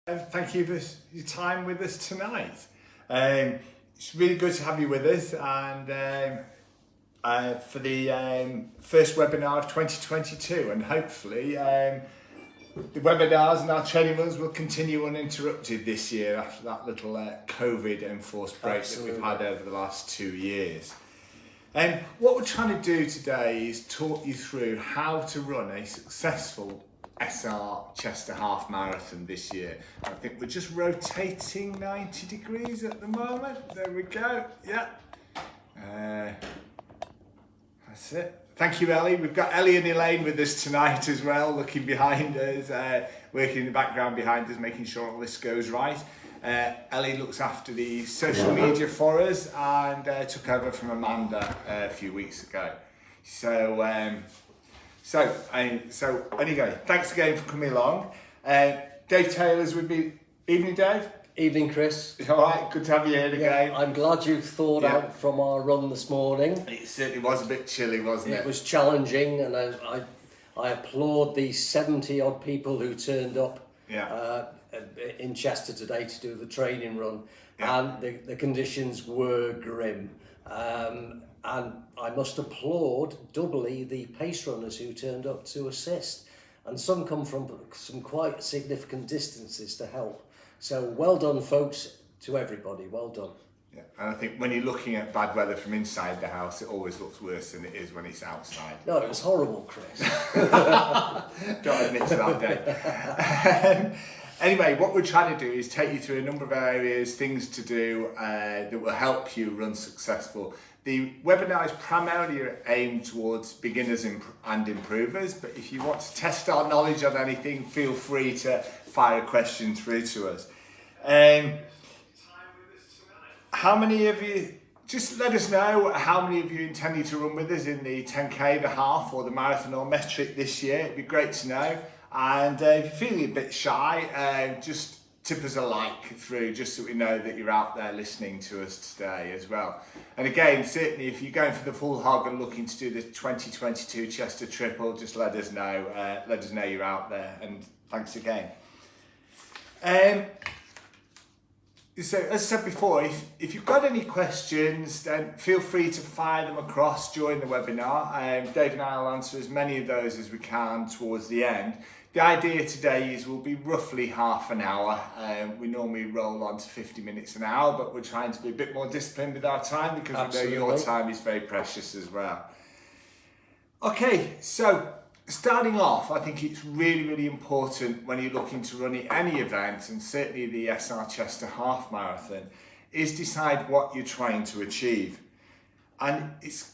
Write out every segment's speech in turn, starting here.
Thank you for your time with us tonight. It's really good to have you with us, and for the first webinar of 2022, and hopefully the webinars and our training runs will continue uninterrupted this year after that little COVID enforced break that we've had over the last 2 years. And what we're trying to do today is talk you through how to run a successful Essar Chester Half Marathon this year. I think we're just rotating 90 degrees at the moment. There we go. Yeah. That's it. Thank you, Ellie. We've got Ellie and Elaine with us tonight as well, looking behind us, working in the background behind us, making sure all this goes right. Ellie looks after the social media for us and took over from Amanda a few weeks ago. So anyway, thanks again for coming along. Dave Taylor's with me. Evening, Dave. Evening, Chris. All right, good to have you here again. I'm glad you thawed out from our run this morning. It certainly was a bit chilly, wasn't it? It was challenging, and I applaud the 70 odd people who turned up in Chester today to do the training run, and the conditions were grim. And I must applaud doubly the pace runners who turned up to assist, and some come from some quite significant distances to help. So well done, folks, to everybody. Well done. Yeah, and I think when you're looking at bad weather from inside the house, it always looks worse than it is when it's outside. No, it was horrible, Chris. Don't admit to that, Dave. Anyway, what we're trying to do is take you through a number of areas, things to do that will help you run successful. The webinar is primarily aimed towards beginners and improvers, but if you want to test our knowledge on anything, feel free to fire a question through to us. How many of you, just let us know how many of you intending to run with us in the 10K, the half, or the marathon or metric this year. It'd be great to know. And if you're feeling a bit shy, just tip us a like through, just so we know that you're out there listening to us today as well. And again, certainly if you're going for the full hog and looking to do the 2022 Chester Triple, just let us know. Let us know you're out there, and thanks again. So as I said before, if you've got any questions, then feel free to fire them across during the webinar. Dave and I will answer as many of those as we can towards the end. The idea today is we'll be roughly half an hour. We normally roll on to 50 minutes an hour, but we're trying to be a bit more disciplined with our time because we know your time is very precious as well. Okay, so starting off, I think it's really important when you're looking to run any event, and certainly the Essar Chester Half Marathon, is decide what you're trying to achieve. And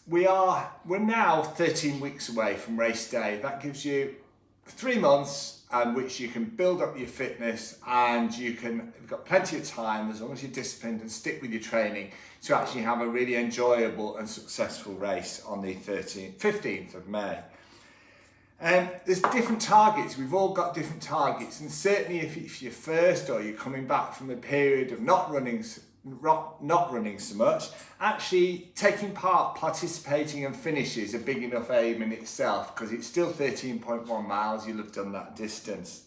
we're now 13 weeks away from race day. That gives you 3 months in which you can build up your fitness, and you've got plenty of time, as long as you're disciplined and stick with your training, to actually have a really enjoyable and successful race on the 15th of May. There's different targets. We've all got different targets, and certainly if you're first or you're coming back from a period of not running so much, actually taking part, participating and finish is a big enough aim in itself, because it's still 13.1 miles. You'll have done that distance.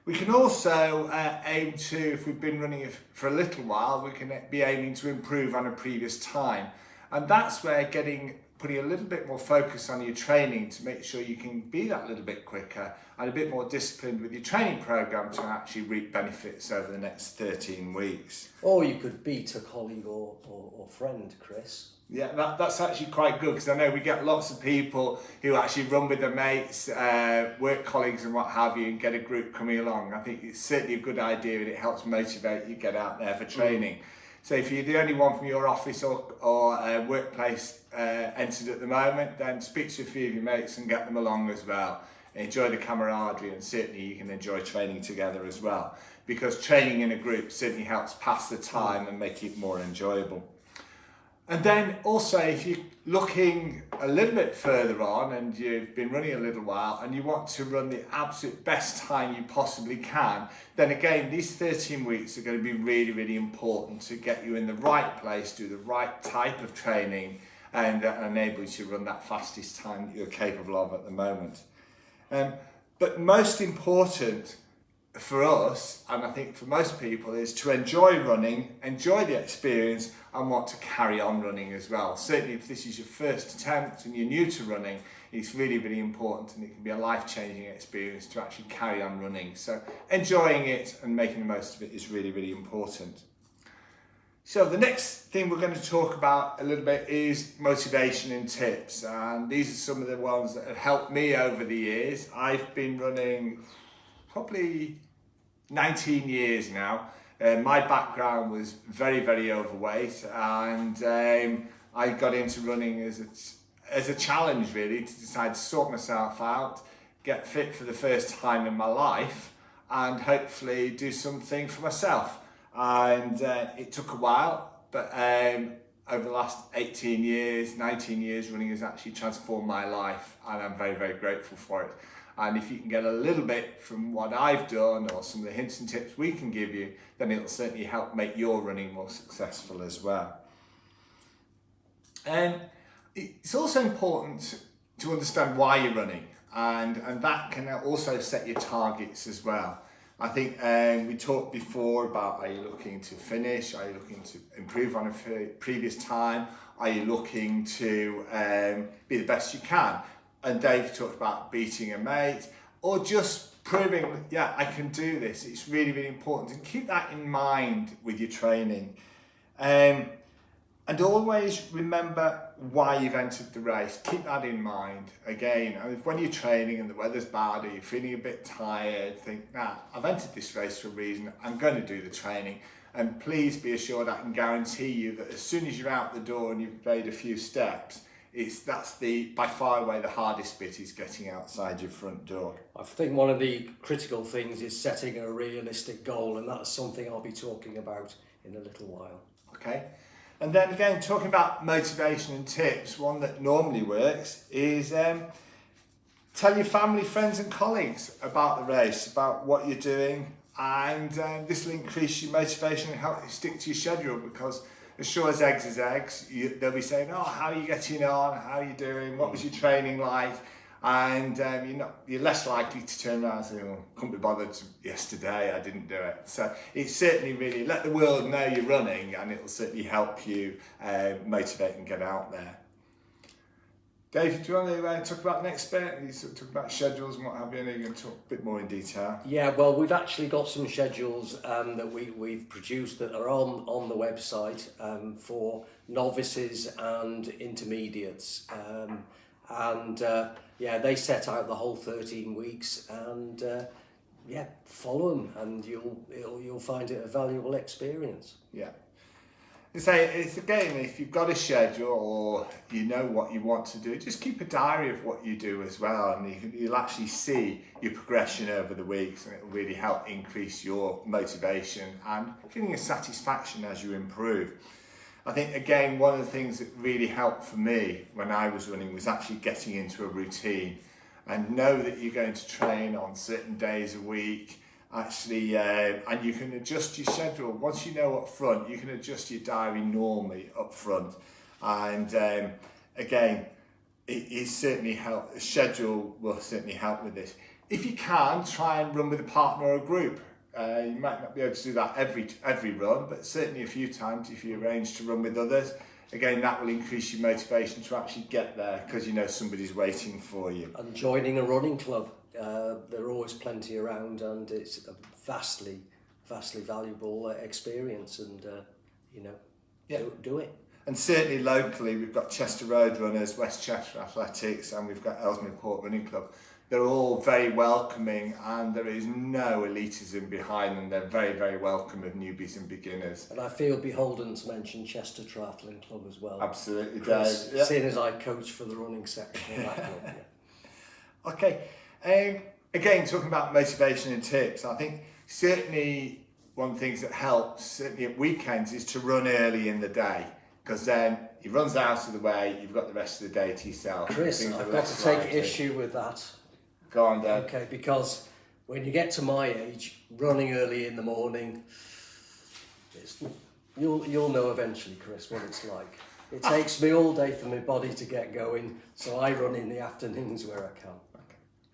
We can also aim to, if we've been running for a little while, we can be aiming to improve on a previous time, and that's where putting a little bit more focus on your training to make sure you can be that little bit quicker and a bit more disciplined with your training program to actually reap benefits over the next 13 weeks. Or you could beat a colleague or friend, Chris. Yeah, that's actually quite good, because I know we get lots of people who actually run with their mates, work colleagues and what have you, and get a group coming along. I think it's certainly a good idea, and it helps motivate you to get out there for training. So if you're the only one from your office or workplace entered at the moment, then speak to a few of your mates and get them along as well. Enjoy the camaraderie, and certainly you can enjoy training together as well, because training in a group certainly helps pass the time and make it more enjoyable. And then also, if you're looking a little bit further on and you've been running a little while and you want to run the absolute best time you possibly can, then again, these 13 weeks are going to be really important to get you in the right place, do the right type of training, and enable you to run that fastest time that you're capable of at the moment. But most important, for us, and I think for most people, is to enjoy running, enjoy the experience, and want to carry on running as well. Certainly if this is your first attempt and you're new to running, it's really, really important, and it can be a life-changing experience to actually carry on running. So enjoying it and making the most of it is really, really important. So the next thing we're going to talk about a little bit is motivation and tips, and these are some of the ones that have helped me over the years. I've been running probably 19 years now. My background was very, very overweight, and I got into running as a challenge, really, to decide to sort myself out, get fit for the first time in my life, and hopefully do something for myself. And it took a while, but over the last 18 years, 19 years, running has actually transformed my life, and I'm very, very grateful for it. And if you can get a little bit from what I've done, or some of the hints and tips we can give you, then it'll certainly help make your running more successful as well. And it's also important to understand why you're running, and that can also set your targets as well. I think we talked before about, are you looking to finish? Are you looking to improve on a previous time? Are you looking to be the best you can? And Dave talked about beating a mate, or just proving, yeah, I can do this. It's really, really important. And keep that in mind with your training. And always remember why you've entered the race. Keep that in mind. Again, and when you're training and the weather's bad, or you're feeling a bit tired, think, I've entered this race for a reason. I'm going to do the training. And please be assured, I can guarantee you that as soon as you're out the door and you've made a few steps, that's by far away the hardest bit, is getting outside your front door. I think one of the critical things is setting a realistic goal, and that's something I'll be talking about in a little while. Okay. And then again, talking about motivation and tips, one that normally works is tell your family, friends and colleagues about the race, about what you're doing, and this will increase your motivation and help you stick to your schedule, because as sure as eggs is eggs, they'll be saying, how are you getting on, how are you doing, what was your training like? And you're less likely to turn around and say, couldn't be bothered yesterday, I didn't do it. So it's certainly really, let the world know you're running, and it'll certainly help you motivate and get out there. Dave, do you want to talk about the next bit? You sort of talk about schedules and what have you, and you're going to talk a bit more in detail. Yeah, well, we've actually got some schedules that we've produced that are on the website for novices and intermediates. They set out the whole 13 weeks, and follow them, and you'll find it a valuable experience. Yeah. It's again, if you've got a schedule or you know what you want to do, just keep a diary of what you do as well, and you'll actually see your progression over the weeks, and it will really help increase your motivation and feeling of satisfaction as you improve. I think, again, one of the things that really helped for me when I was running was actually getting into a routine, and know that you're going to train on certain days a week, actually, and you can adjust your schedule. Once you know up front, you can adjust your diary normally up front. And again, it certainly helps. A schedule will certainly help with this. If you can, try and run with a partner or a group. You might not be able to do that every run, but certainly a few times if you arrange to run with others. Again, that will increase your motivation to actually get there, because you know somebody's waiting for you. And joining a running club, there are always plenty around, and it's a vastly valuable experience, and do it. And certainly locally, we've got Chester Road Runners, West Chester Athletics, and we've got Ellesmere Port Running Club. They're all very welcoming, and there is no elitism behind them. They're very, very welcome of newbies and beginners. And I feel beholden to mention Chester Triathlon Club as well. Absolutely, Chris, Dave. Yeah. Seeing as I coach for the running section of that club. Yeah. Okay, again, talking about motivation and tips, I think certainly one of the things that helps, certainly at weekends, is to run early in the day, because then he runs out of the way, you've got the rest of the day to yourself. Chris, I've got to take issue with that. Go on, Dave. Okay, because when you get to my age, running early in the morning, you'll know eventually, Chris, what it's like. It takes me all day for my body to get going, so I run in the afternoons where I can.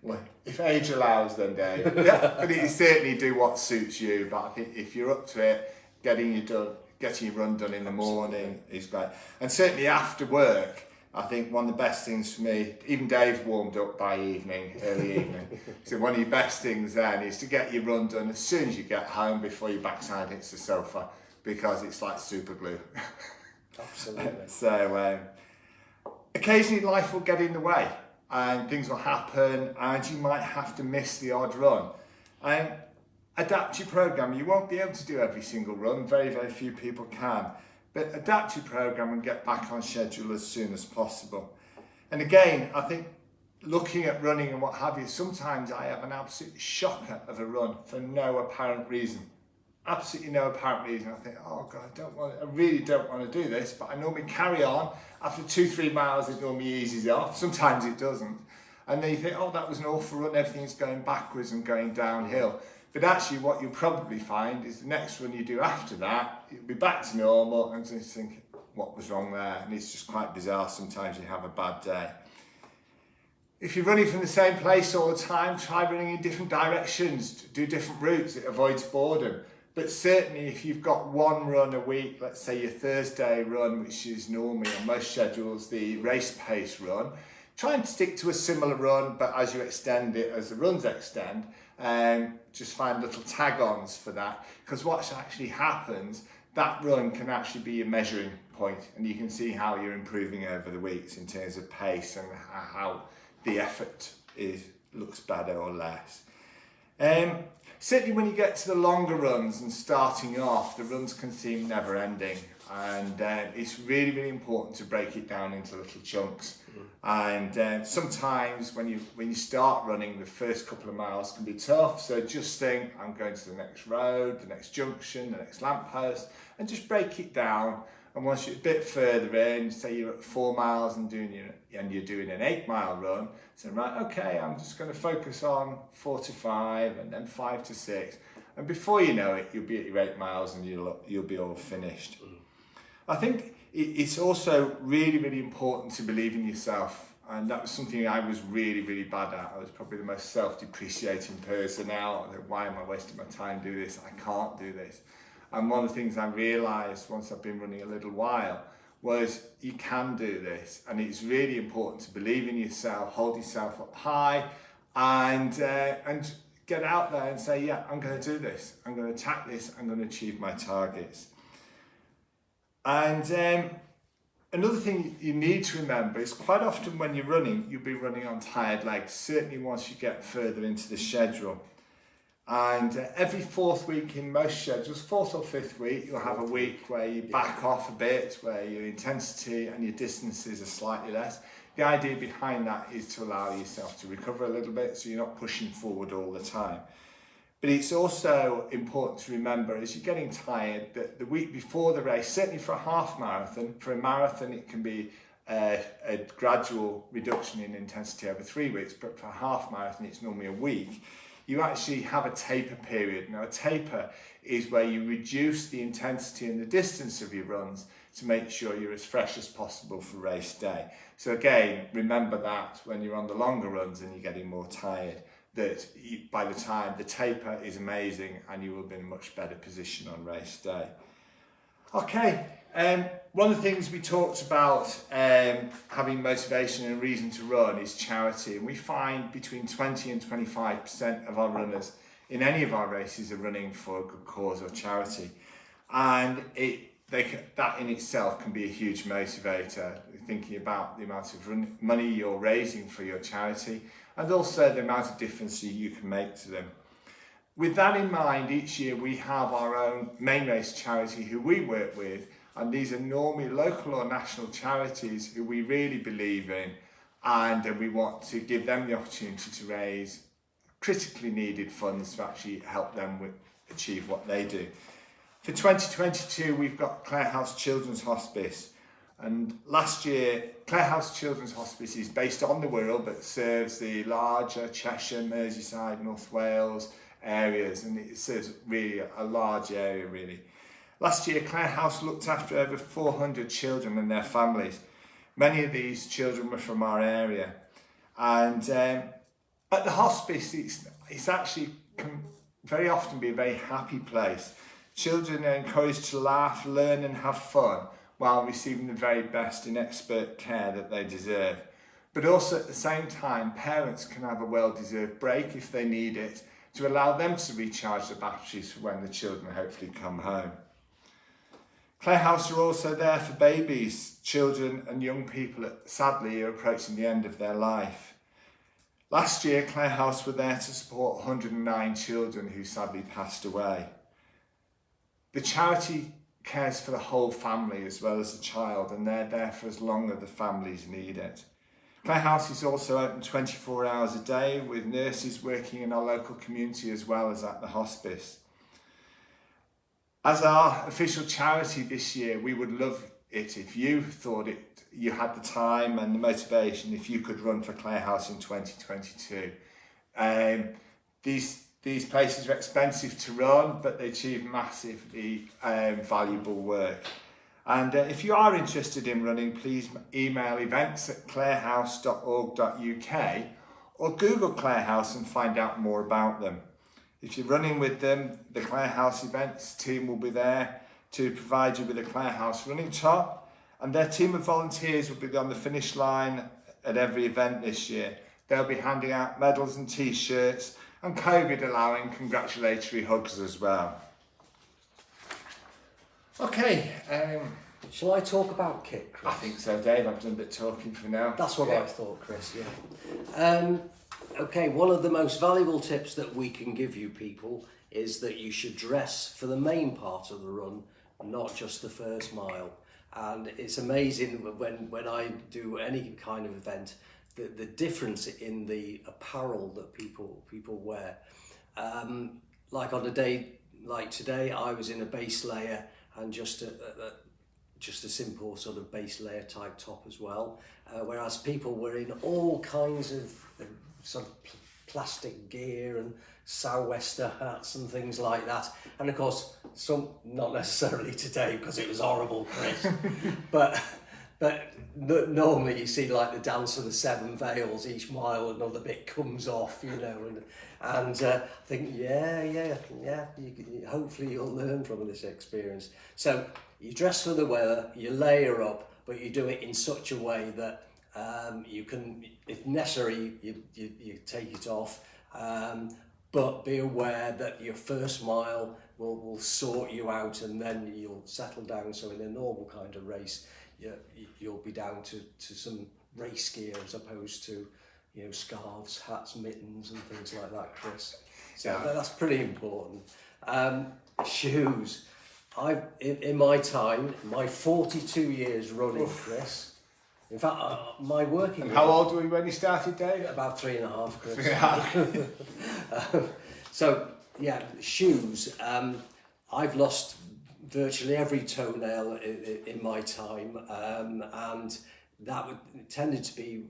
Well, if age allows, then Dave. Yeah, but you certainly do what suits you. But I think if you're up to it, getting your run done in the morning is great. And certainly after work, I think one of the best things for me, even Dave warmed up by early evening. So one of your best things then is to get your run done as soon as you get home before your backside hits the sofa, because it's like super glue. Absolutely. So occasionally life will get in the way and things will happen and you might have to miss the odd run. Adapt your program. You won't be able to do every single run. Very, very few people can. But adapt your program and get back on schedule as soon as possible. And again, I think looking at running and what have you, sometimes I have an absolute shocker of a run for no apparent reason. Absolutely no apparent reason. I think, oh God, I really don't want to do this, but I normally carry on. After 2-3 miles, it normally eases off. Sometimes it doesn't. And then you think, oh, that was an awful run. Everything's going backwards and going downhill. But actually what you'll probably find is the next run you do after that, you'll be back to normal and just think, what was wrong there? And it's just quite bizarre. Sometimes you have a bad day. If you're running from the same place all the time, try running in different directions, do different routes. It avoids boredom. But certainly if you've got one run a week, let's say your Thursday run, which is normally on most schedules the race pace run, try and stick to a similar run, but as you extend it, as the runs extend, just find little tag-ons for that, because what actually happens, that run can actually be a measuring point, and you can see how you're improving over the weeks in terms of pace and how the effort looks better or less. Certainly when you get to the longer runs and starting off, the runs can seem never ending, and it's really, really important to break it down into little chunks. And sometimes when you start running, the first couple of miles can be tough, so just think, I'm going to the next road, the next junction, the next lamppost, and just break it down. And once you're a bit further in, say you're at 4 miles and you're doing an 8-mile run, so right, okay, I'm just going to focus on 4 to 5 and then 5 to 6. And before you know it, you'll be at your 8 miles and you'll be all finished. I think it's also really, really important to believe in yourself. And that was something I was really, really bad at. I was probably the most self-depreciating person now. Why am I wasting my time doing this? I can't do this. And one of the things I realised once I've been running a little while was you can do this. And it's really important to believe in yourself, hold yourself up high, and get out there and say, yeah, I'm going to do this. I'm going to attack this. I'm going to achieve my targets. And another thing you need to remember is quite often when you're running, you'll be running on tired legs, certainly once you get further into the schedule. And every 4th week in most schedules, 4th or 5th week, you'll have a week where you back off a bit, where your intensity and your distances are slightly less. The idea behind that is to allow yourself to recover a little bit so you're not pushing forward all the time. But it's also important to remember as you're getting tired that the week before the race, certainly for a half marathon, for a marathon it can be a gradual reduction in intensity over 3 weeks, but for a half marathon it's normally a week. You actually have a taper period. Now a taper is where you reduce the intensity and the distance of your runs to make sure you're as fresh as possible for race day. So again, remember that when you're on the longer runs and you're getting more tired, that by the time the taper is amazing and you will be in a much better position on race day. Okay, one of the things we talked about having motivation and a reason to run is charity, and we find between 20 and 25% of our runners in any of our races are running for a good cause or charity, and that in itself can be a huge motivator, thinking about the amount of money you're raising for your charity and also the amount of difference you can make to them. With that in mind, each year we have our own main race charity who we work with, and these are normally local or national charities who we really believe in, and we want to give them the opportunity to raise critically needed funds to actually help them achieve what they do. For 2022, we've got Clare House Children's Hospice. And last year, Clare House Children's Hospice is based on the Wirral, but serves the larger Cheshire, Merseyside, North Wales areas, and it serves really a large area, really. Last year, Clare House looked after over 400 children and their families. Many of these children were from our area. And At the hospice, it's actually can very often be a very happy place. Children are encouraged to laugh, learn and have fun while receiving the very best and expert care that they deserve. But also at the same time, parents can have a well-deserved break if they need it to allow them to recharge the batteries for when the children hopefully come home. Clare House are also there for babies, children and young people that sadly are approaching the end of their life. Last year, Clare House were there to support 109 children who sadly passed away. The charity cares for the whole family as well as the child, and they're there for as long as the families need it. Clare House is also open 24 hours a day with nurses working in our local community as well as at the hospice. As our official charity this year, we would love it if you thought you had the time and the motivation if you could run for Clare House in 2022. These places are expensive to run, but they achieve massively valuable work. And if you are interested in running, please email events@clarehouse.org.uk or Google Clare House and find out more about them. If you're running with them, the Clare House events team will be there to provide you with a Clare House running top, and their team of volunteers will be on the finish line at every event this year. They'll be handing out medals and t-shirts, and COVID allowing congratulatory hugs as well. Okay, shall I talk about kit, Chris? I think so, Dave. I've done a bit of talking for now. That's what I thought, Chris, yeah. Okay, one of the most valuable tips that we can give you people is that you should dress for the main part of the run, not just the first mile. And it's amazing when I do any kind of event, the difference in the apparel that people wear. Like on a day like today, I was in a base layer and just a simple sort of base layer type top as well, whereas people were in all kinds of sort of plastic gear and sou'wester hats and things like that. And of course, some, not necessarily today because it was horrible, Chris, but normally you see like the dance of the seven veils, each mile another bit comes off, you know, and I think, hopefully you'll learn from this experience. So you dress for the weather, you layer up, but you do it in such a way that you can, if necessary, you take it off, but be aware that your first mile will sort you out and then you'll settle down. So in a normal kind of race, you'll be down to some race gear as opposed to, you know, scarves, hats, mittens and things like that, Chris. So that's pretty important. Shoes. In my time, my 42 years running, Chris. In fact, my working... And how old were you when you started, Dave? About 3.5, Chris. So, yeah, shoes. I've lost virtually every toenail in my time, and that tended to be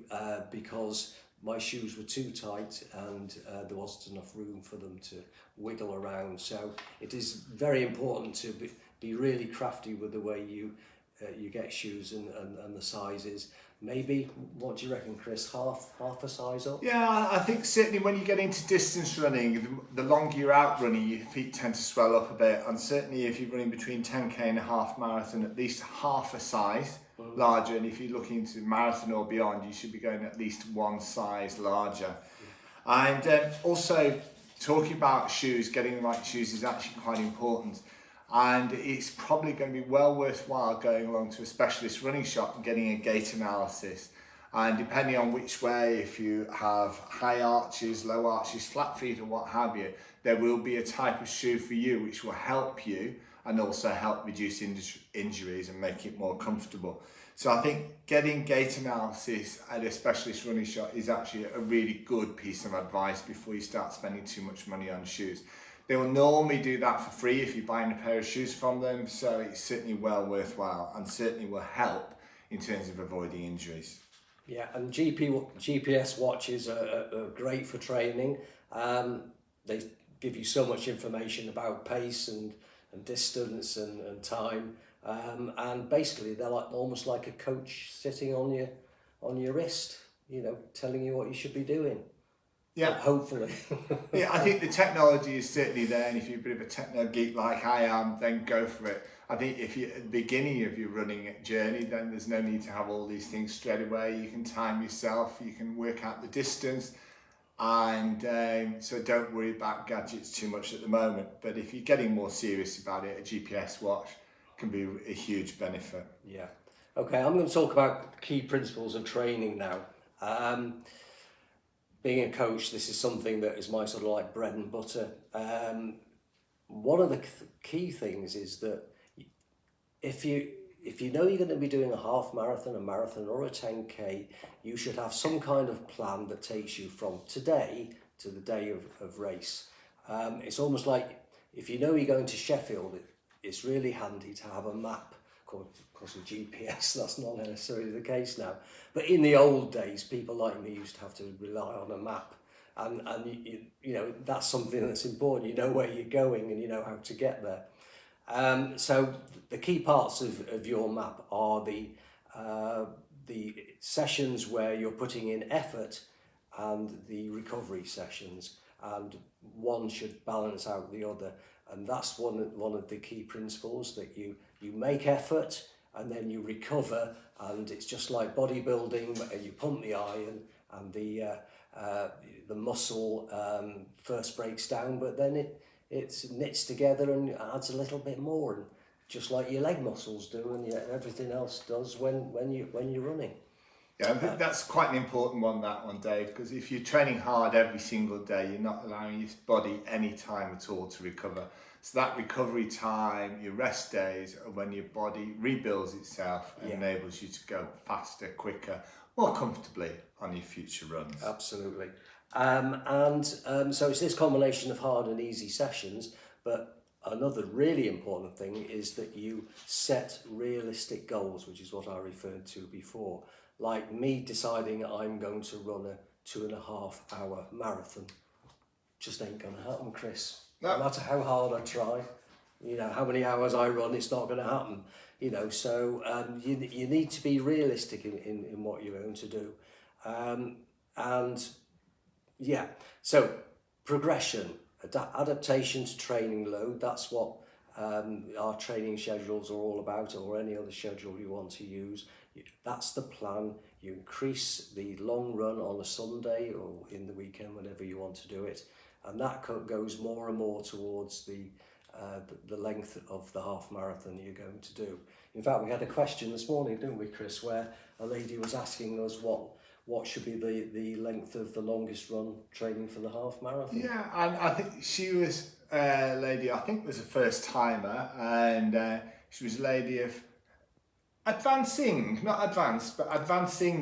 because my shoes were too tight and there wasn't enough room for them to wiggle around. So it is very important to be really crafty with the way you get shoes and the sizes. Maybe, what do you reckon, Chris, half a size up? Yeah, I think certainly when you get into distance running, the longer you're out running, your feet tend to swell up a bit, and certainly if you're running between 10k and a half marathon, at least half a size larger, and if you're looking into marathon or beyond, you should be going at least one size larger. And also, talking about shoes, getting the right shoes is actually quite important. And it's probably going to be well worthwhile going along to a specialist running shop and getting a gait analysis. And depending on which way, if you have high arches, low arches, flat feet or what have you, there will be a type of shoe for you which will help you and also help reduce injuries and make it more comfortable. So I think getting gait analysis at a specialist running shop is actually a really good piece of advice before you start spending too much money on shoes. They will normally do that for free if you're buying a pair of shoes from them, so it's certainly well worthwhile and certainly will help in terms of avoiding injuries. Yeah, and GPS watches are great for training. They give you so much information about pace and distance and time, and basically they're almost like a coach sitting on your wrist, you know, telling you what you should be doing. Yeah. Hopefully. Yeah, I think the technology is certainly there, and if you're a bit of a techno geek like I am, then go for it. I think if you're at the beginning of your running journey, then there's no need to have all these things straight away. You can time yourself, you can work out the distance, and so don't worry about gadgets too much at the moment. But if you're getting more serious about it, a GPS watch can be a huge benefit. Yeah. Okay, I'm going to talk about key principles of training now. Being a coach, this is something that is my sort of like bread and butter. One of the key things is that if you know you're going to be doing a half marathon, a marathon or a 10K, you should have some kind of plan that takes you from today to the day of race. It's almost like if you know you're going to Sheffield, it's really handy to have a map. Of course, with GPS, that's not necessarily the case now. But in the old days, people like me used to have to rely on a map. And you know, that's something that's important. You know where you're going and you know how to get there. So the key parts of your map are the sessions where you're putting in effort and the recovery sessions, and one should balance out the other. And that's one of the key principles, that you make effort and then you recover, and it's just like bodybuilding. You pump the iron and the muscle first breaks down, but then it knits together and adds a little bit more, and just like your leg muscles do, and everything else does when you're running. Yeah, I think that's quite an important one, that one, Dave, because if you're training hard every single day, you're not allowing your body any time at all to recover. So that recovery time, your rest days, are when your body rebuilds itself and enables you to go faster, quicker, more comfortably on your future runs. Absolutely. So it's this combination of hard and easy sessions, but another really important thing is that you set realistic goals, which is what I referred to before. Like me deciding I'm going to run a 2.5 hour marathon. Just ain't going to happen, Chris. No. No matter how hard I try, you know, how many hours I run, it's not going to happen. You know, so you need to be realistic in what you're going to do. So progression, adaptation to training load, that's what our training schedules are all about, or any other schedule you want to use. That's the plan. You increase the long run on a Sunday or in the weekend, whenever you want to do it, and that goes more and more towards the length of the half marathon you're going to do. In fact, we had a question this morning, didn't we, Chris, where a lady was asking us what should be the length of the longest run training for the half marathon. Yeah, and I think she was a lady, I think was a first timer, and she was a lady of advancing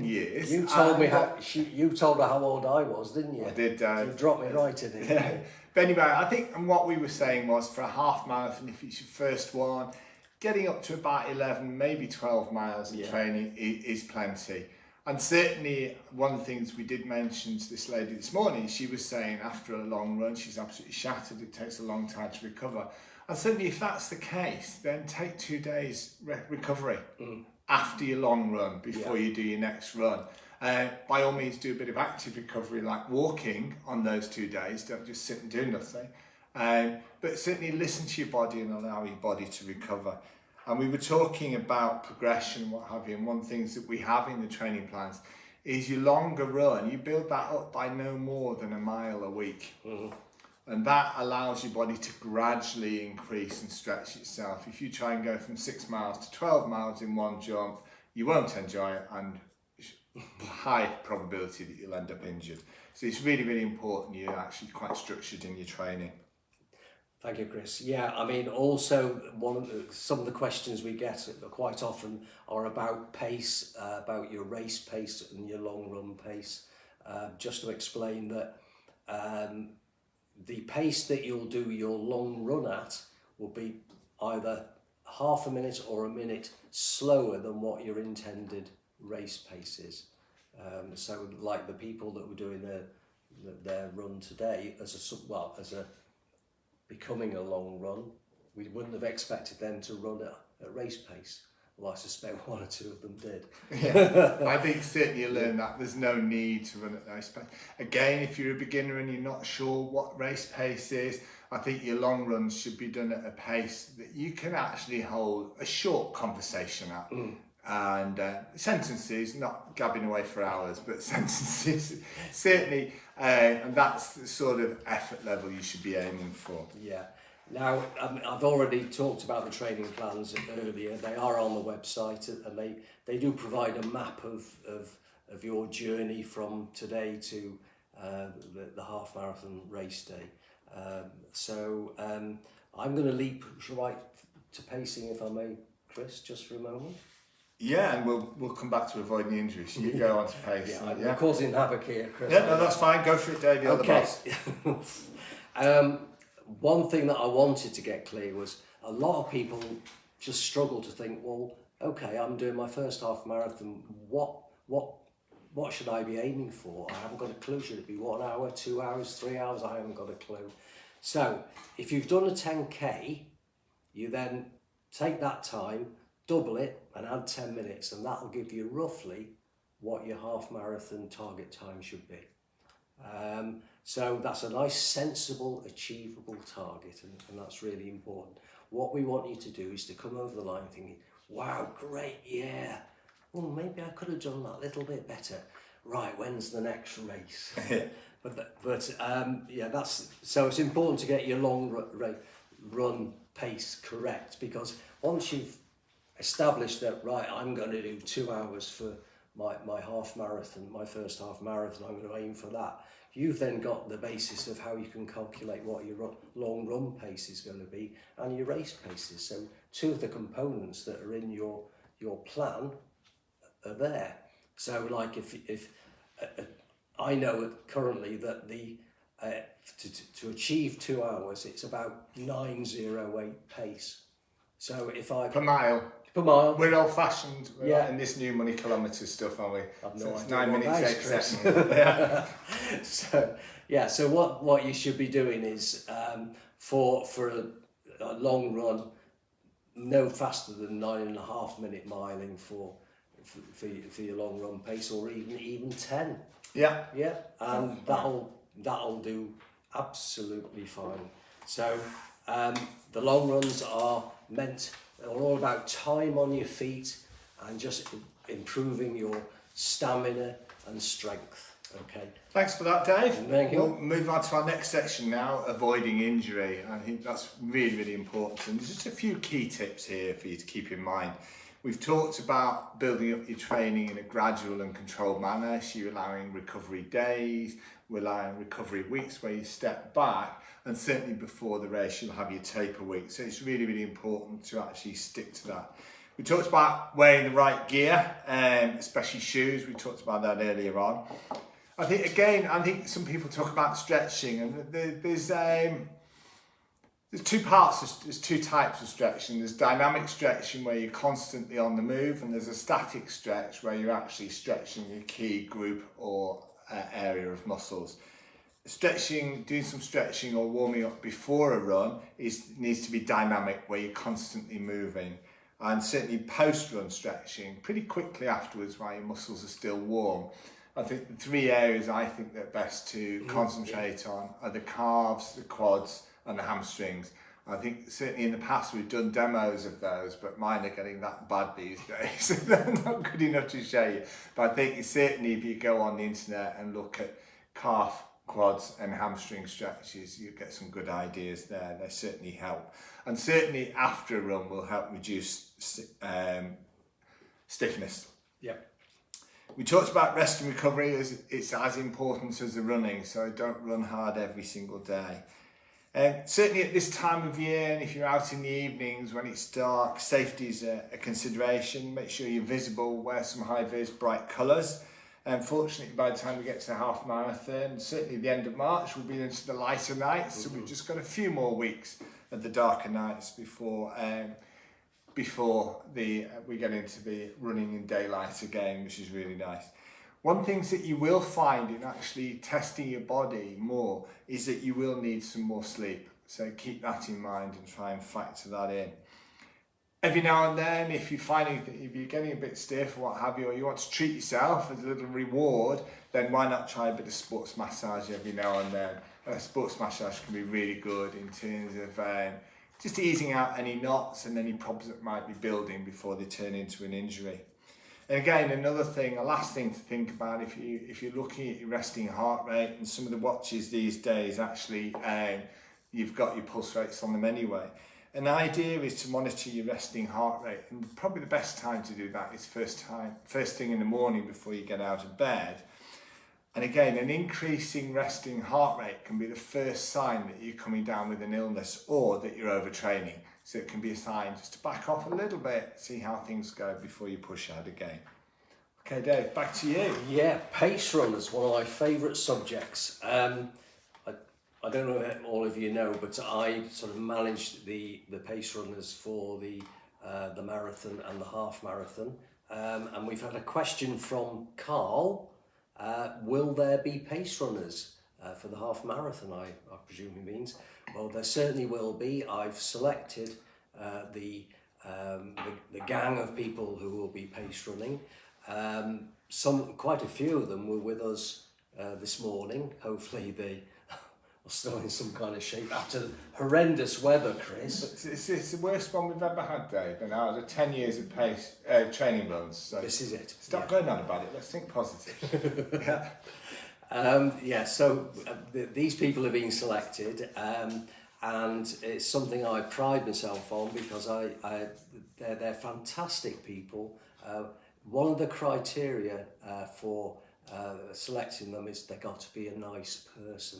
years. You told me you told her how old I was, didn't you? I did. You dropped me right in it. Yeah. But anyway, I think, and what we were saying was, for a half marathon, if it's your first one, getting up to about 11, maybe 12 miles of training is plenty. And certainly one of the things we did mention to this lady this morning, she was saying after a long run, she's absolutely shattered. It takes a long time to recover. And certainly if that's the case, then take 2 days recovery after your long run before you do your next run. By all means, do a bit of active recovery, like walking on those 2 days. Don't just sit and do nothing. But certainly listen to your body and allow your body to recover. And we were talking about progression, what have you, and one of the things that we have in the training plans is your longer run. You build that up by no more than a mile a week. Mm-hmm. And that allows your body to gradually increase and stretch itself. If you try and go from 6 miles to 12 miles in one jump, you won't enjoy it, and high probability that you'll end up injured. So it's really, really important you're actually quite structured in your training. Thank you, Chris. Yeah, I mean, also some of the questions we get quite often are about pace, about your race pace and your long run pace. Just to explain that the pace that you'll do your long run at will be either half a minute or a minute slower than what your intended race pace is. So like the people that were doing their run today as a becoming a long run, we wouldn't have expected them to run at race pace. Well, I suspect 1 or 2 of them did. Yeah, I think certainly you learn that there's no need to run at those pace. Again, if you're a beginner and you're not sure what race pace is, I think your long runs should be done at a pace that you can actually hold a short conversation at. And sentences, not gabbing away for hours, but sentences, certainly, and that's the sort of effort level you should be aiming for. Yeah. Now, I've already talked about the training plans earlier. They are on the website, and they do provide a map of your journey from today to the half marathon race day. So I'm going to leap right to pacing, if I may, Chris, just for a moment. Yeah, and we'll come back to avoiding the injuries. So you go on to pace. I'm causing havoc here, Chris. Yeah, no, that's fine. Go for it, Dave. You're the boss. One thing that I wanted to get clear was a lot of people just struggle to think, well, okay, I'm doing my first half marathon. What should I be aiming for? I haven't got a clue. Should it be 1 hour, 2 hours, 3 hours? I haven't got a clue. So if you've done a 10K, you then take that time, double it and add 10 minutes, and that'll give you roughly what your half marathon target time should be. So that's a nice, sensible, achievable target, and that's really important. What we want you to do is to come over the line thinking, wow, great, yeah. Well, maybe I could have done that a little bit better. Right, when's the next race? Yeah, that's so it's important to get your long run pace correct, because once you've established that, right, I'm going to do 2 hours for my half marathon, my first half marathon, I'm going to aim for that. You've then got the basis of how you can calculate what your long run pace is going to be and your race paces. So 2 of the components that are in your plan are there. So like if I know currently that the to achieve 2 hours, it's about 9:08 pace. So if I per mile. We're old-fashioned. We're not in this new money kilometre stuff, are we? So it's 9 minutes 8 seconds. So what you should be doing is for a long run, no faster than 9.5 minute miling for your long run pace, or even 10. Yeah, and that'll do absolutely fine. So the long runs are all about time on your feet and just improving your stamina and strength. Okay. Thanks for that, Dave. Thank you. We'll move on to our next section now, avoiding injury. I think that's really, really important. And there's just a few key tips here for you to keep in mind. We've talked about building up your training in a gradual and controlled manner. So you're allowing recovery days, we're allowing recovery weeks where you step back, and certainly before the race you'll have your taper week. So it's really, really important to actually stick to that. We talked about wearing the right gear, especially shoes. We talked about that earlier on. I think some people talk about stretching, and there's 2 parts. There's 2 types of stretching. There's dynamic stretching where you're constantly on the move, and there's a static stretch where you're actually stretching your key group or area of muscles. Doing some stretching or warming up before a run needs to be dynamic, where you're constantly moving, and certainly post-run stretching pretty quickly afterwards while your muscles are still warm. I think the 3 areas I think that are best to concentrate on are the calves, the quads, and the hamstrings. I think certainly in the past we've done demos of those, but mine are getting that bad these days. They're not good enough to show you. But I think certainly if you go on the internet and look at calf, quads and hamstring stretches, you get some good ideas there. They certainly help. And certainly after a run will help reduce stiffness. Yeah. We talked about rest and recovery. It's as important as the running, so don't run hard every single day. Certainly at this time of year, and if you're out in the evenings when it's dark, safety is a consideration. Make sure you're visible, wear some high-vis bright colours. Unfortunately, by the time we get to the half marathon, certainly the end of March, we'll be into the lighter nights, so we've just got a few more weeks of the darker nights before we get into the running in daylight again, which is really nice. One thing that you will find in actually testing your body more is that you will need some more sleep. So keep that in mind and try and factor that in. Every now and then, if you're finding that if you're getting a bit stiff or what have you, or you want to treat yourself as a little reward, then why not try a bit of sports massage every now and then? Sports massage can be really good in terms of just easing out any knots and any problems that might be building before they turn into an injury. And again, another thing, a last thing to think about, if you're looking at your resting heart rate, and some of the watches these days actually, you've got your pulse rates on them anyway. An idea is to monitor your resting heart rate, and probably the best time to do that is first thing in the morning before you get out of bed. And again, an increasing resting heart rate can be the first sign that you're coming down with an illness or that you're overtraining. So it can be a sign just to back off a little bit, see how things go before you push ahead again. Okay, Dave, back to you. Yeah, pace runners, one of my favourite subjects. I don't know if all of you know, but I sort of managed the pace runners for the marathon and the half marathon. And we've had a question from Carl. Will there be pace runners for the half marathon, I presume he means? Well, there certainly will be. I've selected the gang of people who will be pace running. Quite a few of them were with us this morning. Hopefully they are still in some kind of shape after horrendous weather, Chris. It's the worst one we've ever had, Dave, and out of 10 years of pace training runs. So this is it. Stop going on about it. Let's think positive. Yeah. So these people are being selected, and it's something I pride myself on because they're fantastic people. One of the criteria for selecting them is they've got to be a nice person.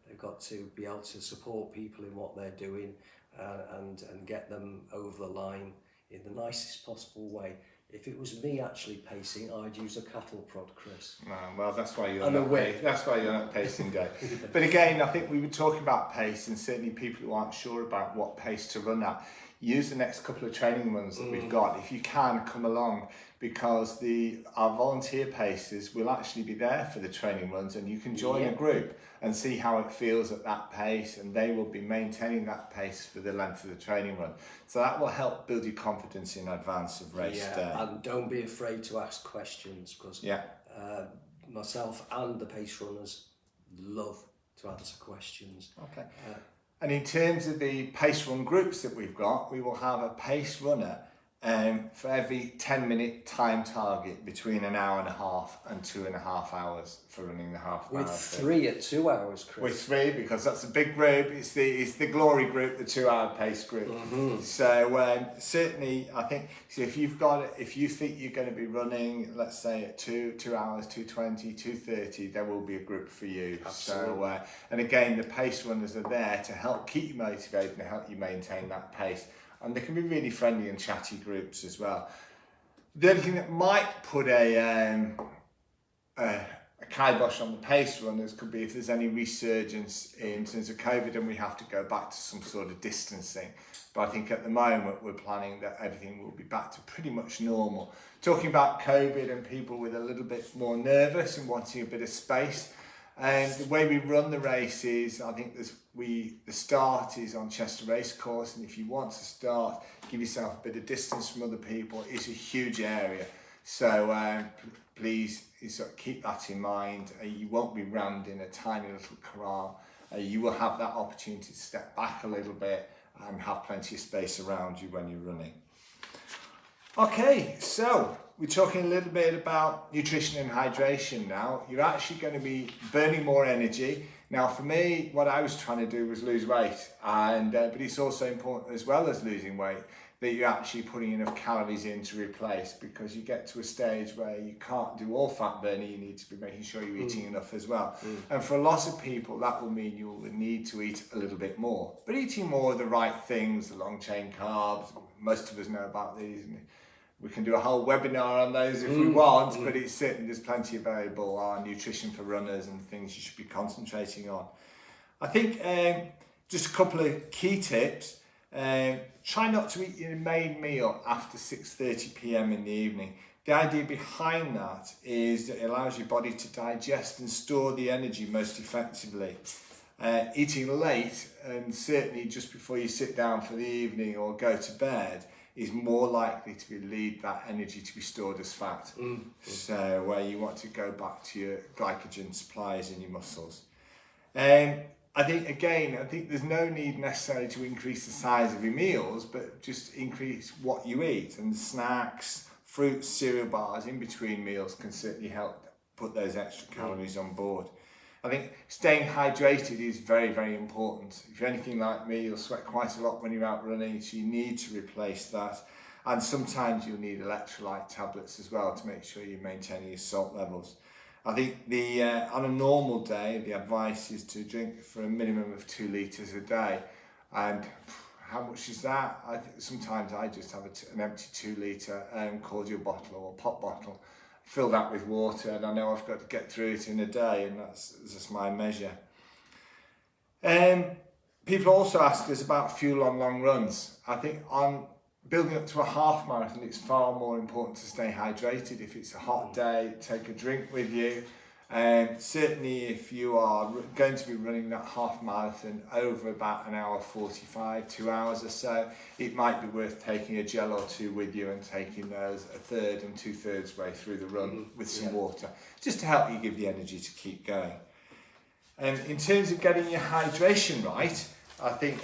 They've got to be able to support people in what they're doing and get them over the line in the nicest possible way. If it was me actually pacing, I'd use a cattle prod, Chris. Well, that's why you're not pacing, Dave. But again, I think we were talking about pace, and certainly people who aren't sure about what pace to run at, use the next couple of training runs that we've got. If you can, come along, because our volunteer pacers will actually be there for the training runs, and you can join a group and see how it feels at that pace, and they will be maintaining that pace for the length of the training run. So that will help build your confidence in advance of race day. And don't be afraid to ask questions, because myself and the pace runners love to answer questions. Okay. And in terms of the pace run groups that we've got, we will have a pace runner for every 10-minute time target between an hour and a half and 2.5 hours for running the half marathon. With 3 at 2 hours, Chris. With 3, because that's a big group. It's the glory group, the 2-hour pace group. So certainly, I think if you think you're going to be running, let's say at 2 hours, 2:20, 2:30, there will be a group for you. Absolutely. So and again, the pace runners are there to help keep you motivated and help you maintain that pace. And they can be really friendly and chatty groups as well. The other thing that might put a kibosh on the pace runners could be if there's any resurgence in terms of COVID and we have to go back to some sort of distancing. But I think at the moment we're planning that everything will be back to pretty much normal. Talking about COVID and people with a little bit more nervous and wanting a bit of space, and the way we run the race is, I think the start is on Chester Racecourse, and if you want to start, give yourself a bit of distance from other people. It's a huge area, so please keep that in mind. You won't be rammed in a tiny little corral. You will have that opportunity to step back a little bit and have plenty of space around you when you're running. Okay, so we're talking a little bit about nutrition and hydration now. You're actually going to be burning more energy. Now for me, what I was trying to do was lose weight, but it's also important, as well as losing weight, that you're actually putting enough calories in to replace, because you get to a stage where you can't do all fat burning. You need to be making sure you're eating enough as well. And for a lot of people, that will mean you'll need to eat a little bit more, but eating more of the right things, the long chain carbs. Most of us know about these, and we can do a whole webinar on those if we want, but it's certainly, there's plenty available on nutrition for runners and things you should be concentrating on. I think just a couple of key tips. Try not to eat your main meal after 6:30 p.m. in the evening. The idea behind that is that it allows your body to digest and store the energy most effectively. Eating late, and certainly just before you sit down for the evening or go to bed, is more likely to lead that energy to be stored as fat. So where you want to go back to your glycogen supplies in your muscles. I think there's no need necessarily to increase the size of your meals, but just increase what you eat, and snacks, fruits, cereal bars in between meals can certainly help put those extra calories on board. I think staying hydrated is very, very important. If you're anything like me, you'll sweat quite a lot when you're out running, so you need to replace that. And sometimes you'll need electrolyte tablets as well to make sure you're maintaining your salt levels. I think on a normal day, the advice is to drink for a minimum of 2 litres a day. And how much is that? I think sometimes I just have an empty 2 litre cordial bottle or pop bottle, fill that with water, and I know I've got to get through it in a day, and that's just my measure. People also ask us about fuel on long runs. I think on building up to a half marathon, it's far more important to stay hydrated. If it's a hot day, take a drink with you. Certainly if you are going to be running that half marathon over about an hour 45, 2 hours or so, it might be worth taking a gel or two with you and taking those a third and 2/3 way through the run with some water, just to help you give the energy to keep going. In terms of getting your hydration right, I think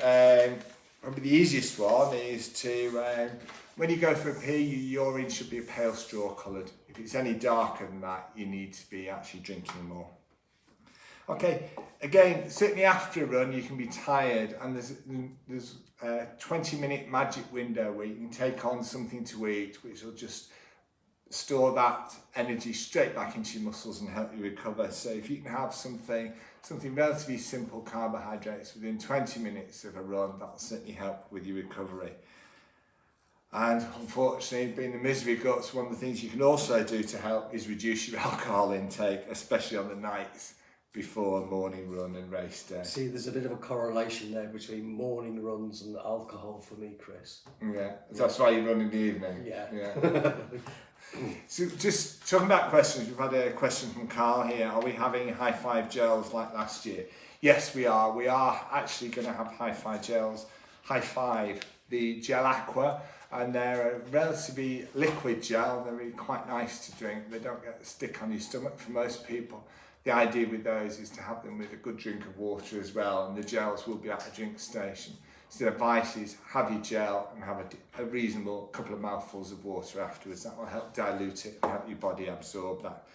probably the easiest one is to, when you go for a pee, your urine should be a pale straw coloured. If it's any darker than that, you need to be actually drinking more. Okay, again, certainly after a run, you can be tired, and there's a 20-minute magic window where you can take on something to eat, which will just store that energy straight back into your muscles and help you recover. So if you can have something relatively simple, carbohydrates, within 20 minutes of a run, that'll certainly help with your recovery. And unfortunately, being the misery guts, one of the things you can also do to help is reduce your alcohol intake, especially on the nights before a morning run and race day. See, there's a bit of a correlation there between morning runs and alcohol for me, Chris. Yeah, that's why you run in the evening. Yeah. So just talking about questions, we've had a question from Carl here. Are we having high five gels like last year? Yes, we are. We are actually going to have high five gels. High five, the Gel Aqua, and they're a relatively liquid gel. They're really quite nice to drink. They don't get stick on your stomach for most people. The idea with those is to have them with a good drink of water as well, and the gels will be at a drink station. So the advice is have your gel and have a reasonable couple of mouthfuls of water afterwards. That will help dilute it and help your body absorb that.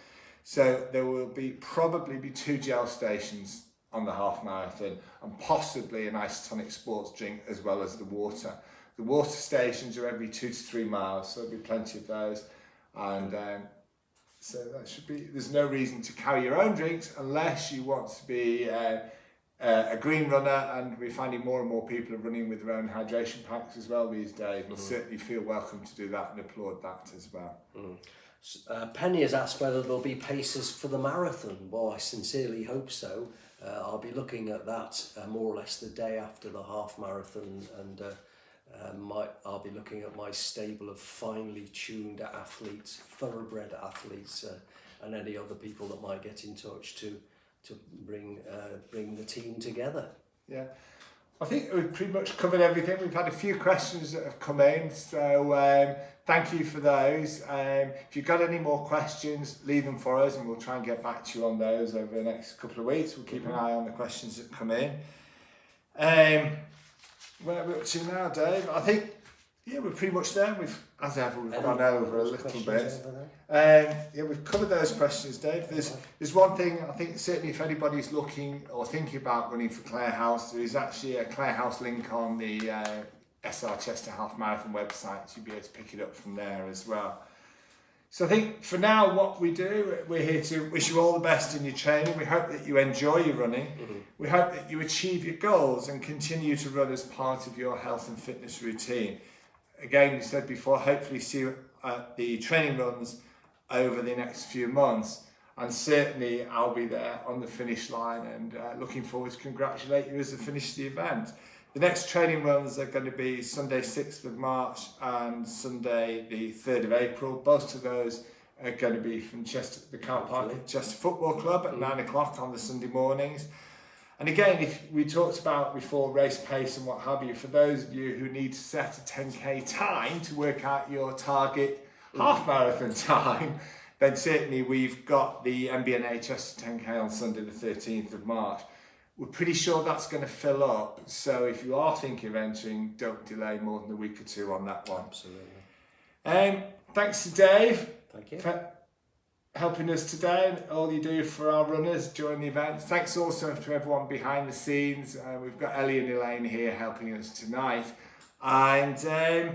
So there will probably be 2 gel stations on the half marathon, and possibly an isotonic sports drink as well as the water. The water stations are every 2 to 3 miles, so there'll be plenty of those. And so that should be, there's no reason to carry your own drinks unless you want to be a green runner, and we're finding more and more people are running with their own hydration packs as well these days. We'll certainly feel welcome to do that and applaud that as well. Penny has asked whether there'll be paces for the marathon. Well, I sincerely hope so. I'll be looking at that more or less the day after the half marathon, and I'll be looking at my stable of finely tuned athletes, thoroughbred athletes, and any other people that might get in touch to bring the team together. Yeah, I think we've pretty much covered everything. We've had a few questions that have come in, so thank you for those. If you've got any more questions, leave them for us and we'll try and get back to you on those over the next couple of weeks. We'll keep an eye on the questions that come in. Where are we up to now, Dave? I think, yeah, we're pretty much there. As ever, we've gone over a little bit. Yeah, we've covered those questions, Dave. There's one thing, I think certainly if anybody's looking or thinking about running for Clare House, there is actually a Clare House link on the Essar Chester Half Marathon website, so you'll be able to pick it up from there as well. So I think for now what we do, we're here to wish you all the best in your training. We hope that you enjoy your running. We hope that you achieve your goals and continue to run as part of your health and fitness routine. Again, we said before, hopefully see you at the training runs over the next few months, and certainly I'll be there on the finish line and looking forward to congratulate you as you finish the event. The next training runs are going to be Sunday 6th of March and Sunday the 3rd of April. Both of those are going to be from the car park at Chester Football Club at 9 o'clock on the Sunday mornings. And again, if we talked about before race pace and what have you, for those of you who need to set a 10k time to work out your target half marathon time, then certainly we've got the MBNA Chester 10k on Sunday the 13th of March. We're pretty sure that's going to fill up, so if you are thinking of entering, don't delay more than a week or two on that one. Absolutely. Thanks to Dave. Thank you. For helping us today and all you do for our runners during the event. Thanks also to everyone behind the scenes. We've got Ellie and Elaine here helping us tonight, and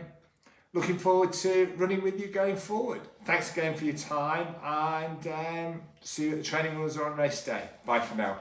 looking forward to running with you going forward. Thanks again for your time, and see you at the training runs on race day. Bye for now.